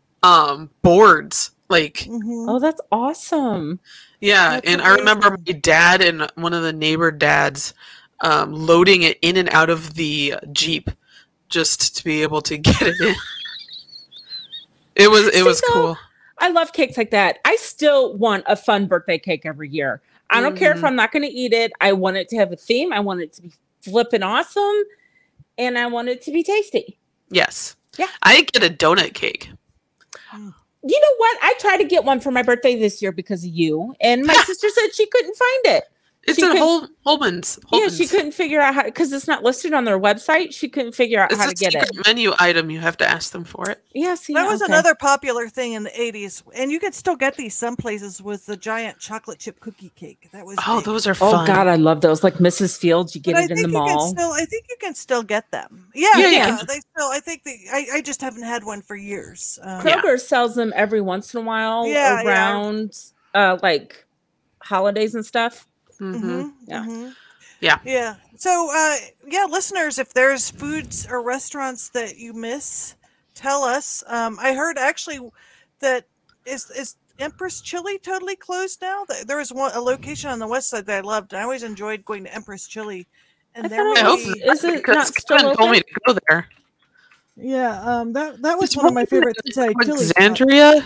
boards. Like, oh, that's awesome. Yeah, that's and amazing. I remember my dad and one of the neighbor dads loading it in and out of the Jeep just to be able to get it in. It was cool. I love cakes like that. I still want a fun birthday cake every year. I don't care if I'm not going to eat it. I want it to have a theme. I want it to be flippin' awesome. And I want it to be tasty. Yes. Yeah. I get a donut cake. You know what? I tried to get one for my birthday this year because of you, and my sister said she couldn't find it. It's at Holman's. Yeah, she couldn't figure out how, because it's not listed on their website. She couldn't figure out how to get it. It's a secret menu item. You have to ask them for it. Yeah, see, that was another popular thing in the 80s, and you can still get these some places. Was the giant chocolate chip cookie cake that was? Oh, those are fun. Oh God, I love those. Like Mrs. Fields, you get it in the mall. I think you can still get them. Yeah. They still. I think I just haven't had one for years. Kroger sells them every once in a while around like holidays and stuff. Yeah. So, listeners, if there's foods or restaurants that you miss, tell us. I heard actually that is Empress Chili totally closed now. There was a location on the west side that I loved. I always enjoyed going to Empress Chili, and is it not still open? Told me to go there. Yeah, that was one of my favorite Alexandria,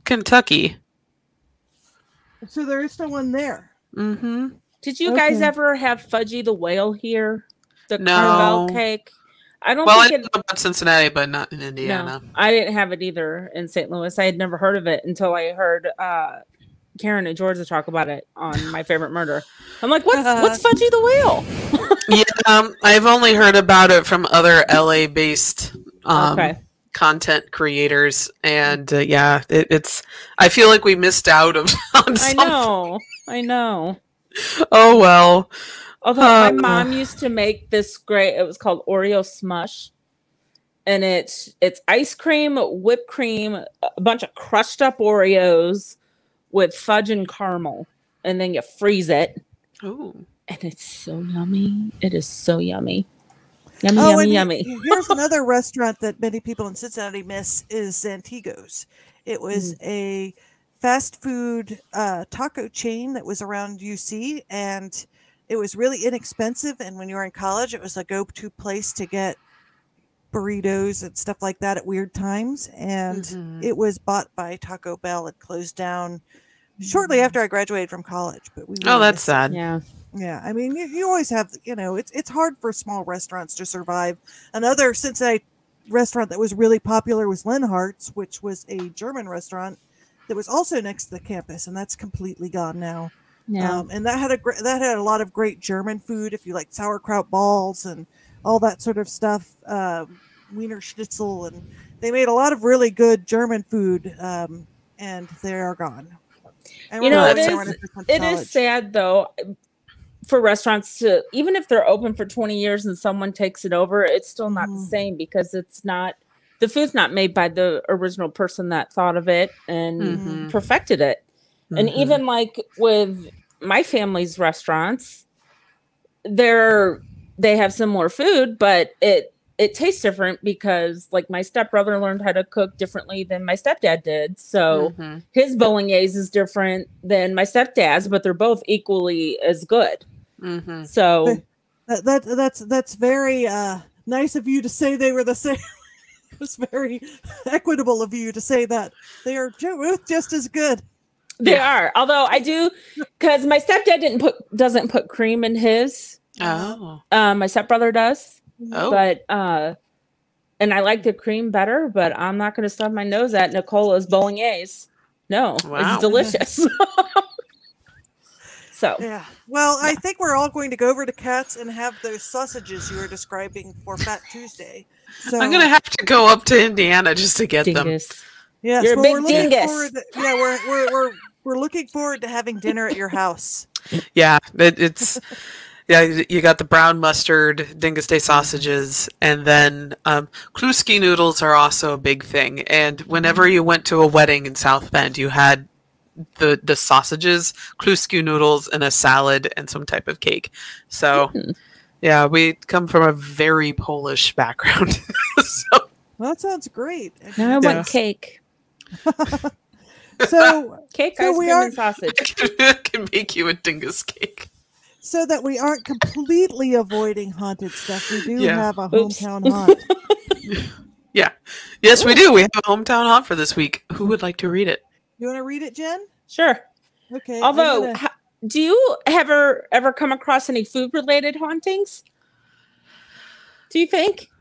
Kentucky. So there is still one there. Mm-hmm. Did you guys ever have Fudgy the Whale here? The caramel cake? I didn't know about Cincinnati, but not in Indiana. No, I didn't have it either in St. Louis. I had never heard of it until I heard Karen and Georgia talk about it on My Favorite Murder. I'm like, what's Fudgy the Whale? I've only heard about it from other LA-based content creators, and it's. I feel like we missed out on something. I know. Oh well. Although my mom used to make this great. It was called Oreo Smush, and it's ice cream, whipped cream, a bunch of crushed up Oreos with fudge and caramel, and then you freeze it. Ooh. And it's so yummy. It is so yummy. Yummy. Here's another restaurant that many people in Cincinnati miss is Zantigo's. It was a fast food taco chain that was around UC, and it was really inexpensive. And when you were in college, it was a go-to place to get burritos and stuff like that at weird times. And it was bought by Taco Bell and closed down shortly after I graduated from college. But that's sad. Yeah. I mean, you always have, it's hard for small restaurants to survive. Another Cincinnati restaurant that was really popular was Len Hearts, which was a German restaurant that was also next to the campus, and that's completely gone now. Yeah. And that had a lot of great German food, if you like sauerkraut balls and all that sort of stuff, Wiener Schnitzel, and they made a lot of really good German food, and they are gone. It is sad though for restaurants to, even if they're open for 20 years and someone takes it over, it's still not the same because the food's not made by the original person that thought of it and perfected it. And even like with my family's restaurants, they have similar food, but it tastes different because like my stepbrother learned how to cook differently than my stepdad did. So his bolognese is different than my stepdad's, but they're both equally as good. So that's very nice of you to say they were the same. It was very equitable of you to say that they are both just as good. They are, although I do, because my stepdad doesn't put cream in his. Oh, my stepbrother does. Oh, but and I like the cream better, but I'm not going to stub my nose at Nicola's bolognese. No, it's delicious. So yeah, well, I think we're all going to go over to Katz and have those sausages you were describing for Fat Tuesday. So I'm going to have to go up to Indiana just to get Dingus. them. Yeah, you're a big dingus. We're looking forward to having dinner at your house. Yeah, it's. Yeah, you got the brown mustard Dingus Day sausages, and then Kluski noodles are also a big thing. And whenever you went to a wedding in South Bend, you had the sausages, Kluski noodles, and a salad and some type of cake. So, yeah, we come from a very Polish background. Well, that sounds great. Now I want cake. So cake, ice cream, and sausage. I can make you a Dingus cake. So that we aren't completely avoiding haunted stuff, we do have a hometown haunt. Yeah. Yes, we do. We have a hometown haunt for this week. Who would like to read it? You want to read it, Jen? Sure. Okay. Although, do you ever come across any food-related hauntings? Do you think?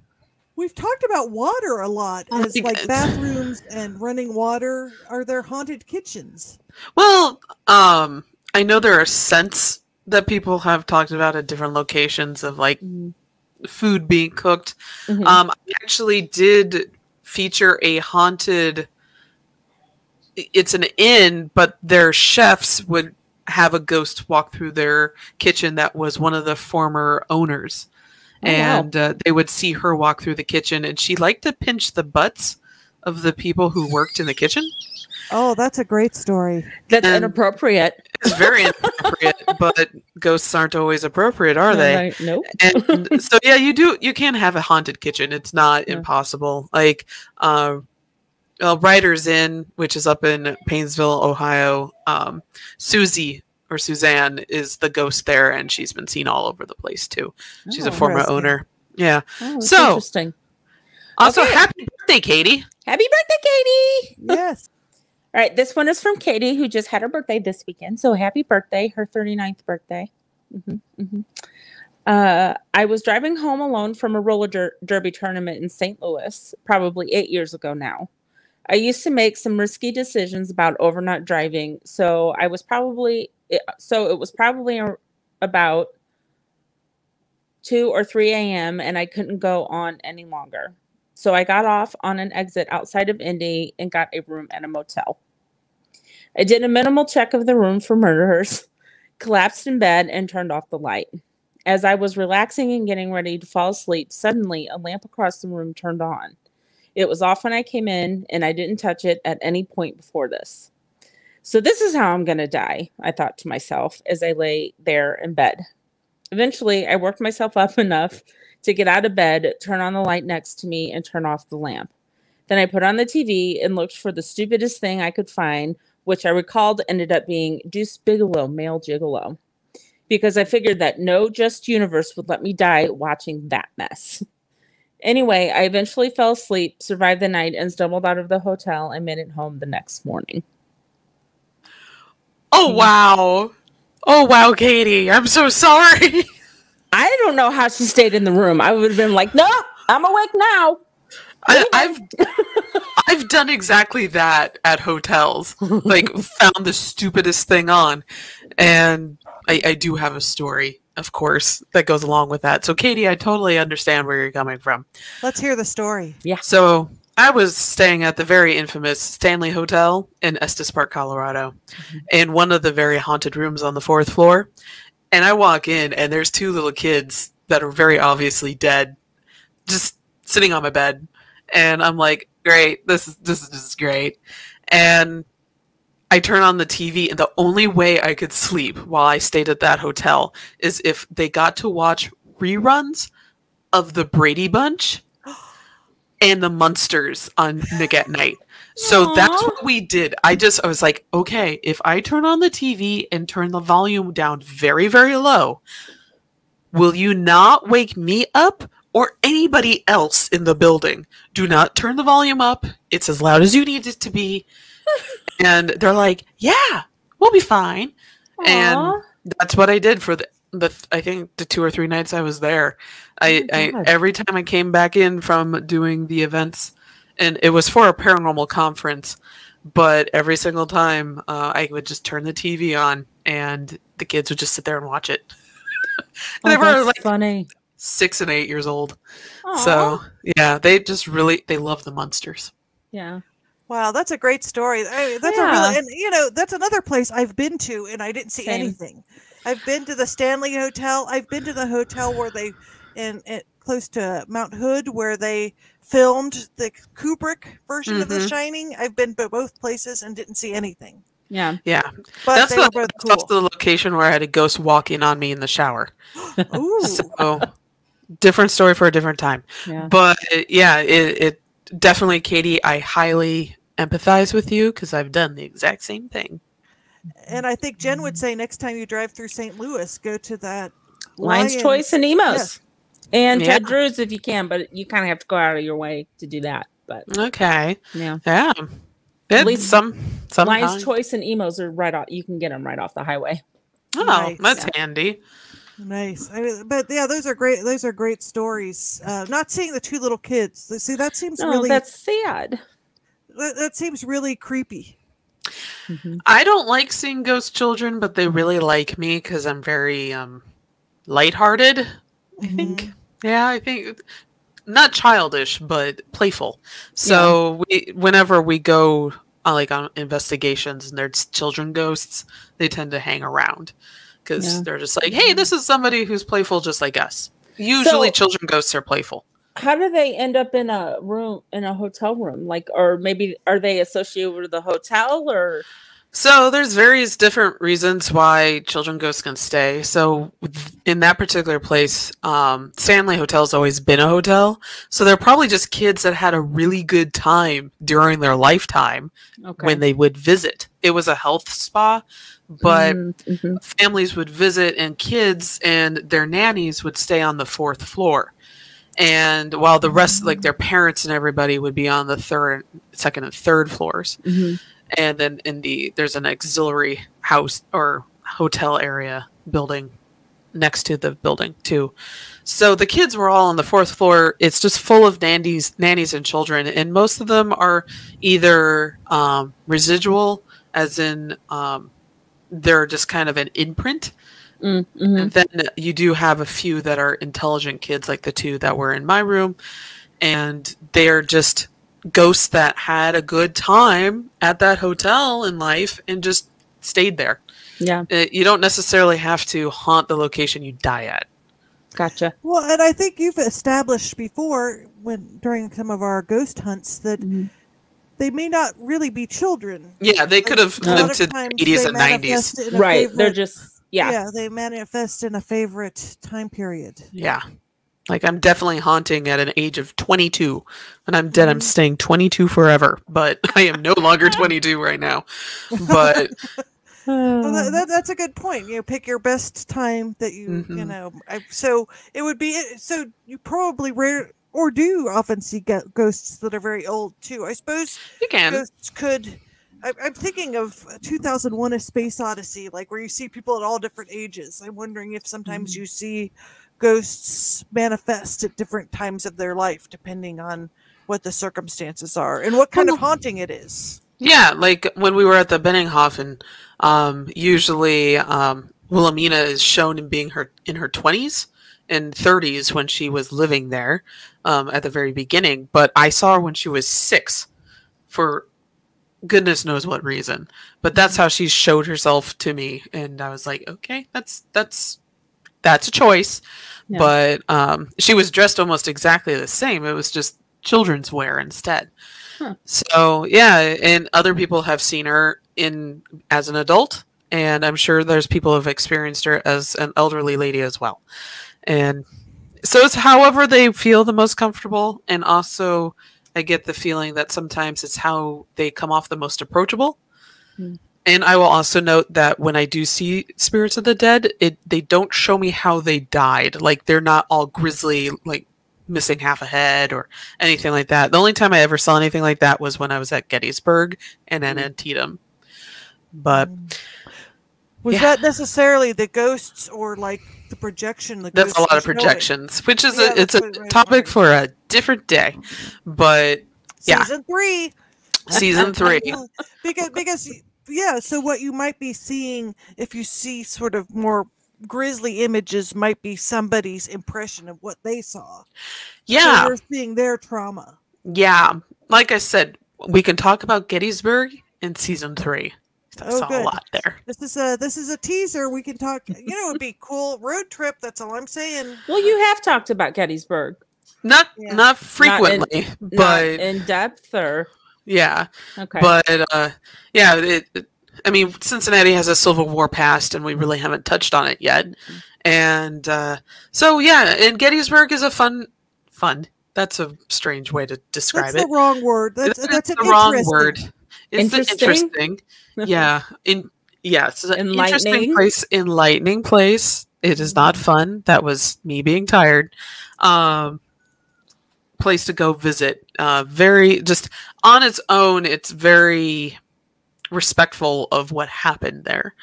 We've talked about water a lot as like bathrooms and running water. Are there haunted kitchens? Well, I know there are scents that people have talked about at different locations of like food being cooked. I actually did feature a haunted. It's an inn, but their chefs would have a ghost walk through their kitchen that was one of the former owners. They would see her walk through the kitchen, and she liked to pinch the butts of the people who worked in the kitchen. Oh, that's a great story. That's inappropriate. It's very inappropriate, but ghosts aren't always appropriate, are they? Nope. And so, yeah, you can have a haunted kitchen. It's not impossible. Like, Writer's Inn, which is up in Painesville, Ohio, Susie or Suzanne is the ghost there, and she's been seen all over the place too. She's a former owner. Yeah. So interesting. Also, happy birthday, Katie. Happy birthday, Katie. Yes. All right. This one is from Katie, who just had her birthday this weekend. So happy birthday, her 39th birthday. I was driving home alone from a roller derby tournament in St. Louis, probably 8 years ago now. I used to make some risky decisions about overnight driving, so it was probably about 2 or 3 a.m. and I couldn't go on any longer. So I got off on an exit outside of Indy and got a room at a motel. I did a minimal check of the room for murderers, collapsed in bed, and turned off the light. As I was relaxing and getting ready to fall asleep, suddenly a lamp across the room turned on. It was off when I came in, and I didn't touch it at any point before this. So this is how I'm going to die, I thought to myself as I lay there in bed. Eventually, I worked myself up enough to get out of bed, turn on the light next to me, and turn off the lamp. Then I put on the TV and looked for the stupidest thing I could find, which I recalled ended up being Deuce Bigalow, Male Gigolo, because I figured that no just universe would let me die watching that mess. Anyway, I eventually fell asleep, survived the night, and stumbled out of the hotel and made it home the next morning. Oh, wow. Oh, wow, Katie. I'm so sorry. I don't know how she stayed in the room. I would have been like, no, I'm awake now. I've done exactly that at hotels. Like, found the stupidest thing on. And I do have a story, of course, that goes along with that. So, Katie, I totally understand where you're coming from. Let's hear the story. Yeah. So, I was staying at the very infamous Stanley Hotel in Estes Park, Colorado, in one of the very haunted rooms on the 4th floor. And I walk in, and there's 2 little kids that are very obviously dead, just sitting on my bed. And I'm like, great, this is great. And I turn on the TV, and the only way I could sleep while I stayed at that hotel is if they got to watch reruns of the Brady Bunch and the Munsters on Nick at Night. So that's what we did. I was like, okay, if I turn on the TV and turn the volume down very, very low, will you not wake me up or anybody else in the building? Do not turn the volume up. It's as loud as you need it to be. And they're like, yeah, we'll be fine. Aww. And that's what I did for the I think the 2 or 3 nights I was there. I every time I came back in from doing the events, and it was for a paranormal conference, but every single time I would just turn the TV on and the kids would just sit there and watch it. They were like funny. 6 and 8 years old. Aww. So yeah, they love the Munsters. Yeah. Wow, that's a great story. That's another place I've been to and I didn't see anything. I've been to the Stanley Hotel. I've been to the hotel where they, close to Mount Hood, where they filmed the Kubrick version of The Shining. I've been to both places and didn't see anything. Yeah. Yeah. But that's the location where I had a ghost walk in on me in the shower. Ooh. So, different story for a different time. Yeah. But it definitely, Katie, I highly empathize with you because I've done the exact same thing. And I think Jen would say next time you drive through St. Louis, go to that Lion's Choice and Emos. Yeah. And Ted Drew's if you can, but you kind of have to go out of your way to do that. But okay. Yeah. Yeah. At least some Lion's Choice and Emos are right off. You can get them right off the highway. Oh, nice. That's handy. Nice. But yeah, those are great. Those are great stories. Not seeing the two little kids. See, that seems really. That's sad. That seems really creepy. I don't like seeing ghost children, but they really like me because I'm very lighthearted. I think. Yeah, I think not childish, but playful. So whenever we go like on investigations and there's children ghosts, they tend to hang around. Because they're just like, hey, this is somebody who's playful just like us. Usually children ghosts are playful. How do they end up in a room, in a hotel room? Like, or maybe are they associated with the hotel or? So there's various different reasons why children ghosts can stay. So in that particular place, Stanley Hotel's always been a hotel. So they're probably just kids that had a really good time during their lifetime when they would visit. It was a health spa. But families would visit and kids and their nannies would stay on the 4th floor. And while the rest, like their parents and everybody would be on the 2nd and 3rd floors. And then there's an auxiliary house or hotel area building next to the building too. So the kids were all on the 4th floor. It's just full of nannies and children. And most of them are either residual, as in they're just kind of an imprint. And then you do have a few that are intelligent kids, like the two that were in my room. And they're just ghosts that had a good time at that hotel in life and just stayed there. Yeah. You don't necessarily have to haunt the location you die at. Gotcha. Well, and I think you've established before during some of our ghost hunts that they may not really be children. Yeah, they could have lived to the 80s and 90s. Right. They're just, yeah, they manifest in a favorite time period. Yeah. Like, I'm definitely haunting at an age of 22. When I'm dead, I'm staying 22 forever. But I am no longer 22 right now. But well, that's a good point. You pick your best time that you, you know. So it would be, so you probably do often see ghosts that are very old too. I suppose you can. Ghosts could. I'm thinking of 2001: A Space Odyssey, like where you see people at all different ages. I'm wondering if sometimes you see ghosts manifest at different times of their life, depending on what the circumstances are and what kind of haunting it is. Yeah, like when we were at the Benninghofen, usually Wilhelmina is shown in being in her 20s and 30s when she was living there at the very beginning. But I saw her when she was 6 for goodness knows what reason. But that's how she showed herself to me. And I was like, okay, that's a choice. Yeah. But she was dressed almost exactly the same. It was just children's wear instead. Huh. So yeah, and other people have seen her as an adult, and I'm sure there's people who have experienced her as an elderly lady as well. And so it's however they feel the most comfortable, and also I get the feeling that sometimes it's how they come off the most approachable. And I will also note that when I do see spirits of the dead, they don't show me how they died. Like, they're not all grisly, like missing half a head or anything like that. The only time I ever saw anything like that was when I was at Gettysburg and in Antietam. But was that necessarily the ghosts or like the projection? That's a lot of projections, which is it's a topic for a different day. But season 3. because yeah, so what you might be seeing if you see sort of more grisly images might be somebody's impression of what they saw. Yeah. So you're seeing their trauma. Yeah. Like I said, we can talk about Gettysburg in season 3. I saw a lot there. This is a teaser. We can talk, it would be cool road trip. That's all I'm saying. Well, you have talked about Gettysburg. Not frequently, but not in depth or yeah. Okay. But I mean, Cincinnati has a Civil War past, and we really haven't touched on it yet. And so, yeah, and Gettysburg is a fun. That's a strange way to describe it. That's the wrong word. That's the wrong word. It's interesting. Yeah. It's an enlightening place. It is not fun. That was me being tired. Place to go visit. Very just on its own. It's very respectful of what happened there.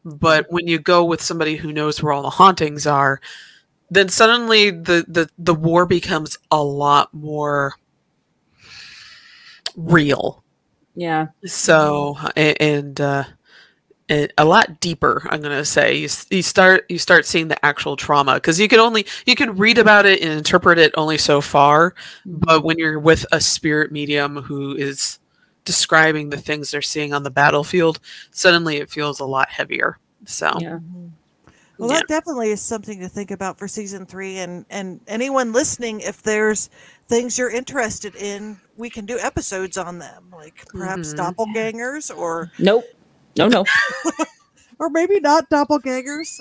But when you go with somebody who knows where all the hauntings are, then suddenly the war becomes a lot more real. Yeah. So and a lot deeper, I'm going to say. You start seeing the actual trauma, because you can read about it and interpret it only so far, but when you're with a spirit medium who is describing the things they're seeing on the battlefield, suddenly it feels a lot heavier. So yeah. Well, that definitely is something to think about for season 3, and anyone listening, if there's things you're interested in, we can do episodes on them, like perhaps doppelgangers or No. or maybe not doppelgangers.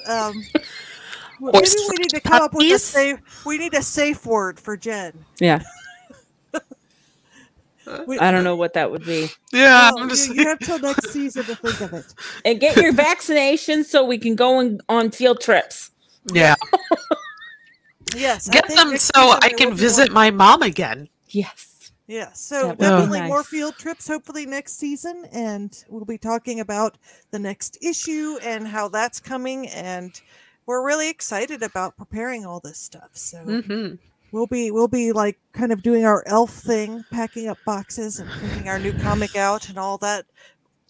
Maybe we need to come up with a safe word for Jen. Yeah. I don't know what that would be. Yeah, well, you have till next season to think of it. And get your vaccination so we can go on field trips. Yeah. Yes. Get them so I can visit my mom again. Yes. Yeah, so definitely more field trips hopefully next season, and we'll be talking about the next issue and how that's coming, and we're really excited about preparing all this stuff. So we'll be like kind of doing our elf thing, packing up boxes and printing our new comic out and all that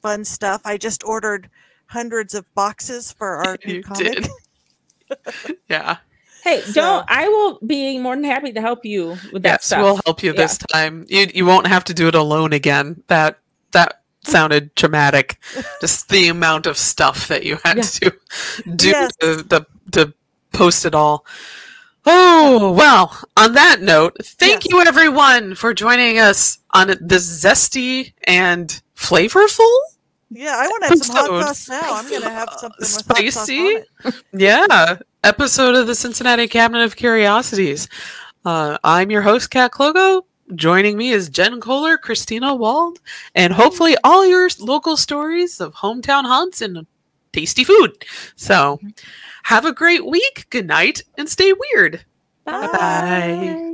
fun stuff. I just ordered hundreds of boxes for our new comic. Yeah. Hey, I will be more than happy to help you with that stuff. Yes, we'll help you this time. You won't have to do it alone again. That sounded traumatic. Just the amount of stuff that you had to do to post it all. Oh, well, on that note, thank you everyone for joining us on this zesty and flavorful. Yeah, I want to have some hot sauce now. I'm going to have something with spicy. Hot sauce on it. Yeah, episode of the Cincinnati Cabinet of Curiosities. I'm your host, Kat Klogo. Joining me is Jen Kohler, Christina Wald, and hopefully all your local stories of hometown haunts and tasty food. So have a great week. Good night and stay weird. Bye. Bye.